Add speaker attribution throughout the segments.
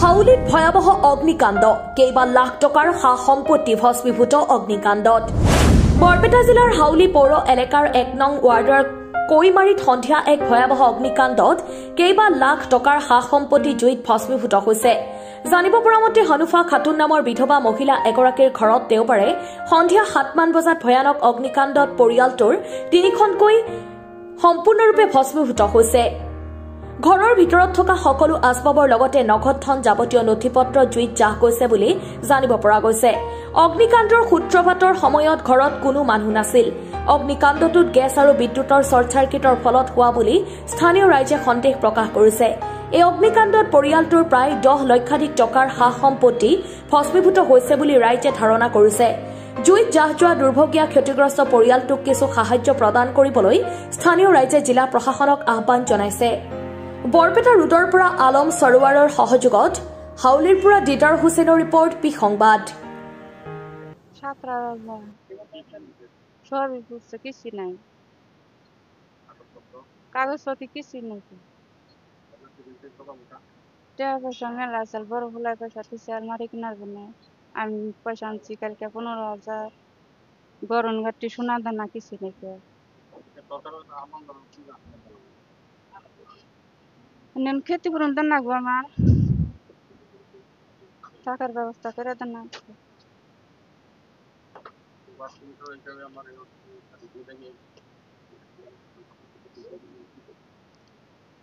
Speaker 1: হাউলিত ভয়াবহ অগ্নিকাণ্ড কেইবা লাখ টকাৰ সা সম্পত্তি ভস্মীভূত অগ্নিকাণ্ডত বৰপেটা জিলাৰ হাউলি পৌৰ এলেকাৰ 1 নং ৱাৰ্ডৰ কৈমাৰীত সন্ধিয়া এক ভয়াবহ অগ্নিকাণ্ডত কেইবা লাখ টকাৰ সা সম্পত্তি জুইত ভস্মীভূত হৈছে। জানিব পৰা মতে হনুফা খাতুন নামৰ বিধৱা মহিলা এগৰাকীৰ ঘৰত দেওবাৰে সন্ধিয়া 7 মান বজাত ভয়ানক অগ্নিকাণ্ডত পৰিয়ালটোৰ 3খনকৈ সম্পূৰ্ণৰূপে ভস্মীভূত হৈছে। ঘৰৰ ভিতৰত থকা সকলো আচবাবৰ লগতে নগদ ধন যাৱতীয় নথিপত্ৰ জুইত জাহ গৈছে বুলি জানিব পৰা গৈছে। অগ্নিকাণ্ডৰ সূত্ৰপাতৰ সময়ত ঘৰত কোনো মানুহ নাছিল। অগ্নিকাণ্ডটোত গেছ আৰু বিদ্যুতৰ শ্বৰ্ট চাৰ্কিটৰ ফলত হোৱা বুলি স্থানীয় ৰাইজে সন্দেহ প্ৰকাশ কৰিছে। এই অগ্নিকাণ্ডত পৰিয়ালটোৰ প্ৰায় 10 লক্ষাধিক টকাৰ সা সম্পত্তি ভস্মীভূত হৈছে বুলি ৰাইজে ধাৰণা কৰিছে। জুইত জাহ যোৱা দুৰ্ভগীয়া ক্ষতিগ্ৰস্ত পৰিয়ালটোক কিছু সাহায্য প্ৰদান কৰিবলৈ স্থানীয় ৰাইজে জিলা প্ৰশাসনক আহ্বান জনাইছে। বৰপেটা ৰোডৰ পৰা আলম সৰোৱাৰৰ সহযোগত হাউলিৰ পৰা দিদাৰ হুছেইনৰ ৰিপৰ্ট পি সংবাদ।
Speaker 2: কাগজপত্র কিছু নাই টাকা পয়সা মেলা আছে বড় ফুলাই পয়সা দিচ্ছে আলমারি কেনার জন্য আমি পয়সা আনছি কালকে 15,000 গরম গাটি সোনা দানা কিছু নেই ক্ষতিপূরণ দেন লাগবো আমার টাকার ব্যবস্থা করে দেন না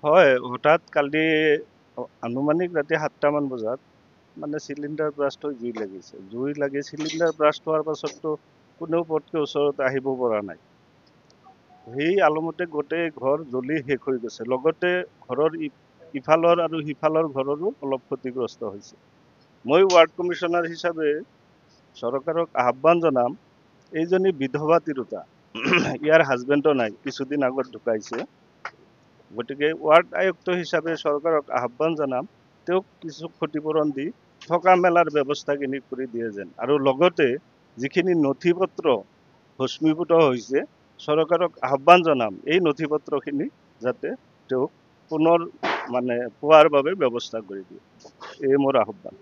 Speaker 3: হয় হঠাৎ কালি আনুমানিক ৰাতি 7টা মান বজাত মানে চিলিণ্ডাৰ ব্ৰাষ্ট হৈ জুই লাগি চিলিণ্ডাৰ ব্ৰাষ্ট হোৱাৰ পাছততো কোনেও পটকে ওচৰত আহিব পৰা নাই। সেই আলমতে গোটেই ঘৰ জ্বলি শেষ হৈ গৈছে। লগতে ঘৰৰ ইফালৰ আৰু সিফালৰ ঘৰৰো অলপ ক্ষতিগ্ৰস্ত হৈছে। মই ৱাৰ্ড কমিশ্যনাৰ হিচাপে চৰকাৰক আহ্বান জনাম, এইজনী বিধৱা তিৰোতা, ইয়াৰ হাজবেণ্ডো নাই, কিছুদিন আগত ঢুকাইছে। গতিকে ৱাৰ্ড আয়ুক্ত হিচাপে চৰকাৰক আহ্বান জনাম, তেওঁক কিছু ক্ষতিপূৰণ দি থকা মেলাৰ ব্যৱস্থাখিনি কৰি দিয়ে যেন। আৰু লগতে যিখিনি নথিপত্ৰ ভস্মীভূত হৈছে, চৰকাৰক আহ্বান জনাম এই নথিপত্ৰখিনি যাতে তেওঁক পুনৰ পোৱাৰ বাবে ব্যৱস্থা কৰি দিয়ে। এই মোৰ আহ্বান।